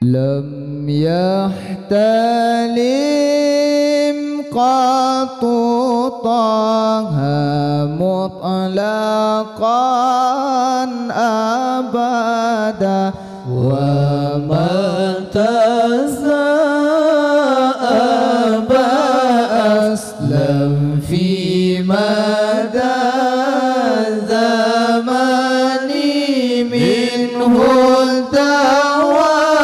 لم يحتلم قط طه مطلقا أبدا وما تزاءب أسلم في مدى الزمان منه الدوام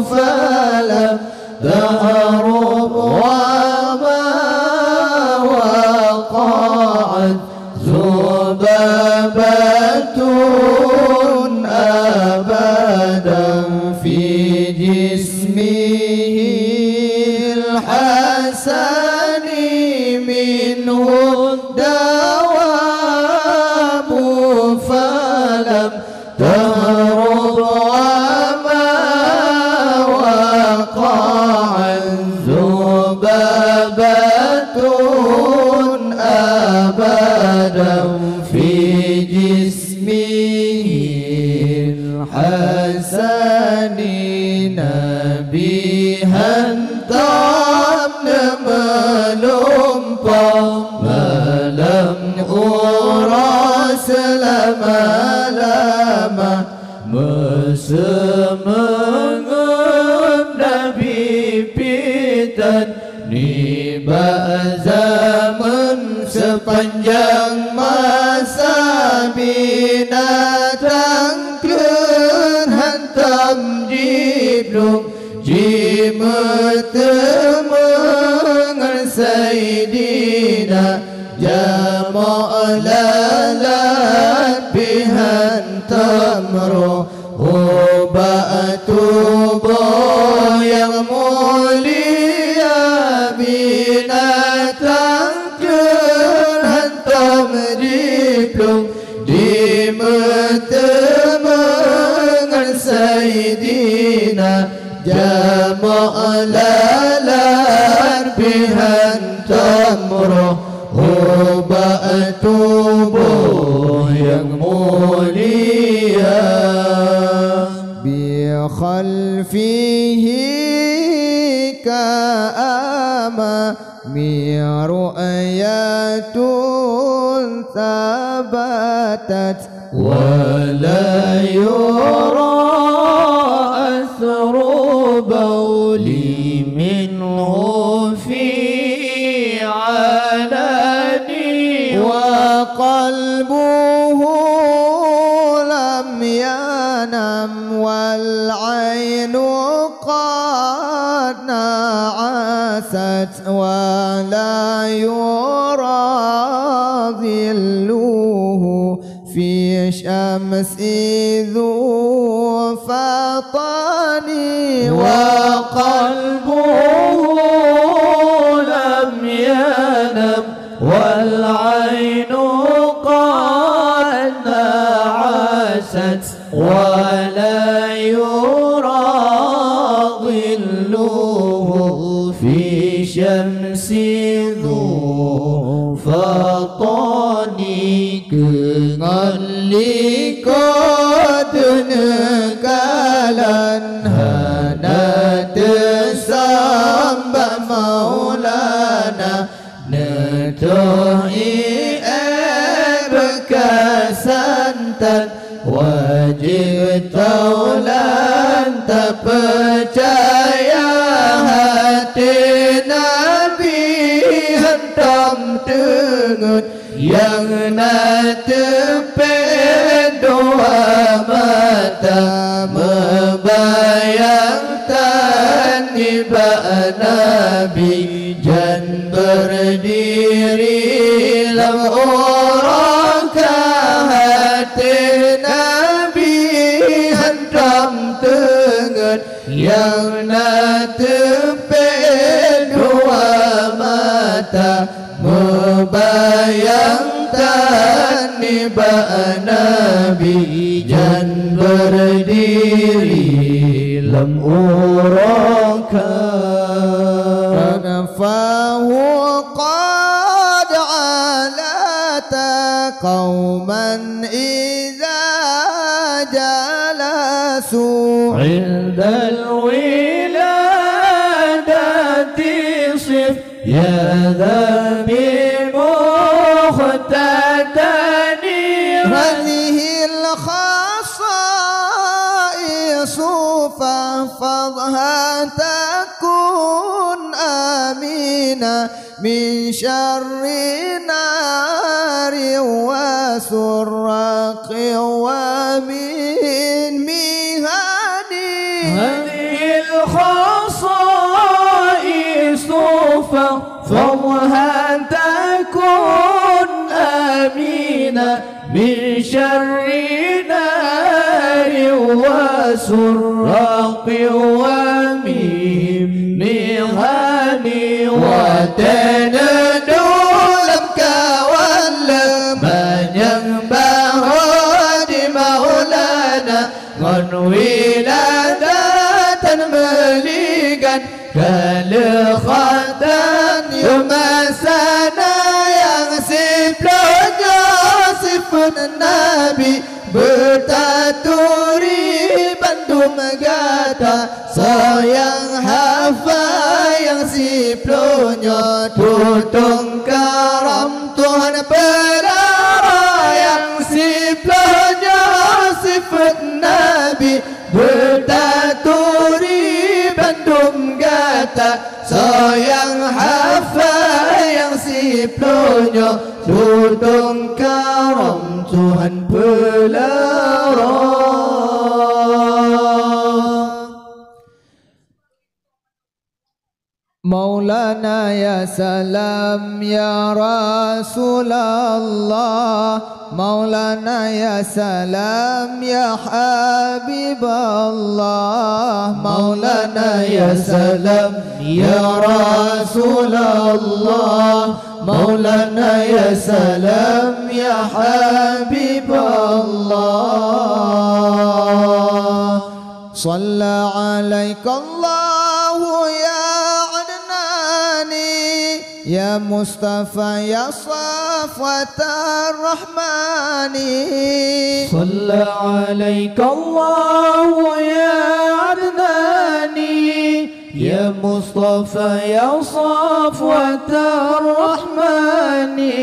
فلم تهرب وما وقعت ذبابة أبدا في جسمه الحسن منه الدوام فلم تهرب وما وقعت ذبابة أبدا في جسمه الحسن نبيها تام ملومبا ملم أراس لما لما مسمم نبي pitan ni zaman sepanjang masa binatang hantam jiblum jimetemengan sayyidina jama'lalat bihan tamro Tubuh yang mulia binatang hantam diplom dimetemengan sayyidina jama'lalar bihan tamroh tubuh yang mulia بخلفه كأمامي رؤية ثبتت ولا يرى أثر بولي منه في علني وقلبه لم ينم والعين قد نعست ولا يرى ظله في شمس ذو فطن وقلبه لم ينم والعين قد نعست ولا يرى ظله في شمس ذو فطن كنغلي قد نكالن هنات سامب مولانا نتوهي بكسنتن wajib taulan tak percaya hati Nabi hentam dengut yang nak tepen doa mata membayangkan ibad Nabi jan berdiri dalam orang hati yang nak tepen dua mata membayangkan ibad Nabi jan berdiri lam urakan fahu qad alata qauman idza jalas عند الولادة صف يا ذا بمختتني هذه الخصائص فاحفظها تكن آمنا من شر نار وسراق ومن مهان هذه الخصائص فاحفظها تكن آمنا من شر نار وسراق ومن مهان وتندولم كوالما ينبه مولانا من ولادة مليقا كالخدان يمسنا يغسب يصف النبي bertaturi bandum gata sayang hafa yang siplonya tutung karam Tuhan belara yang siplonya sifat Nabi bertaturi bandum gata sayang hafa yang siplonya tutung karam Tuhan pelara Maulana ya salam ya Rasulullah Maulana ya salam ya Habiballah Maulana ya salam ya Rasulullah Maulana ya salam ya Habiballah Shalla alaika Allahu ya Ya Mustafa ya Safwat ar-Rahmani Shalla alaika Allahu ya Adnani Ya Mustafa ya Safwat ar-Rahmani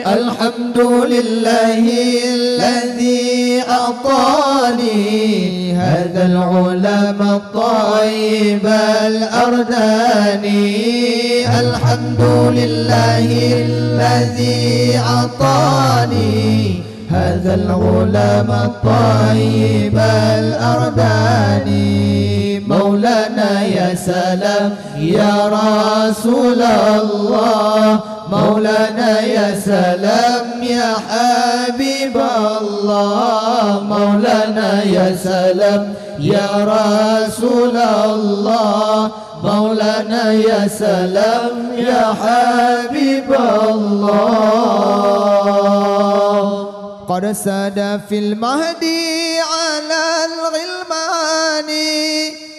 Alhamdulillahi alladhi a'tani هذا العلماء الطيب الأرداني الحمد لله الذي أعطاني هذا العلماء الطيب الأرداني مولانا يا سلام يا رسول الله مولانا يا سلام يا حبيب الله مولانا يا سلام يا رسول الله مولانا يا سلام يا حبيب الله قد ساد في المهدي على الغلمان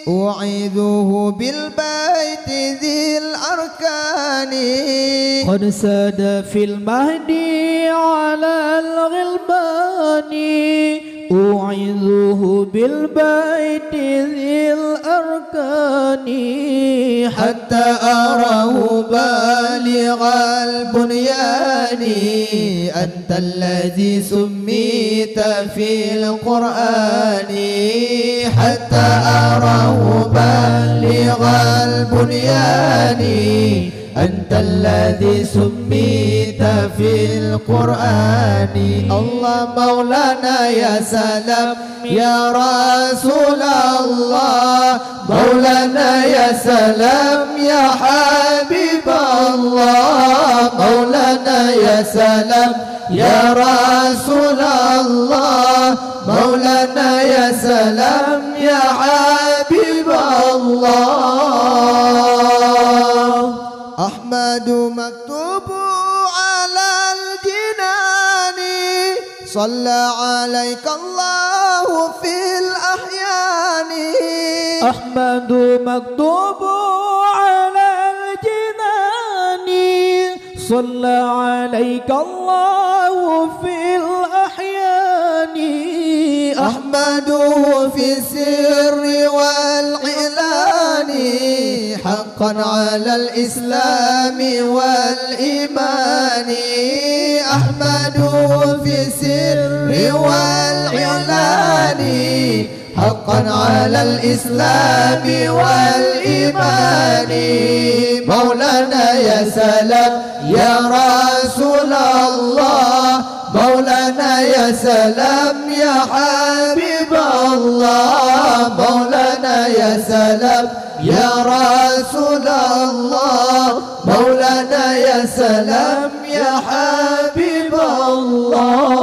أعيذه بالبيت ذي الأركان قد ساد في المهدي على الغلمان أعيذه بالبيت ذي الأركان حتى أراه بالغ البنيان أنت الذي سميت في القرآن حتى أراه بالغ البنيان أنت الذي سميت في القرآن الله مولانا يا سلام يا رسول الله مولانا يا سلام يا حبيب الله مولانا يا سلام يا رسول الله مولانا يا سلام يا حبيب الله أحمد مكتوب على الجنان صلى عليك الله في الأحيان أحمد مكتوب على الجنان صلى عليك الله في الأحيان أحمده في السر والإعلان حقا على الإسلام والإيمان أحمده في السر والإعلان حقا على الإسلام والإيمان مولانا يا سلام يا رسول الله مولانا يا سلام يا حبيب الله مولانا يا سلام يا رسول الله مولانا يا سلام يا حبيب الله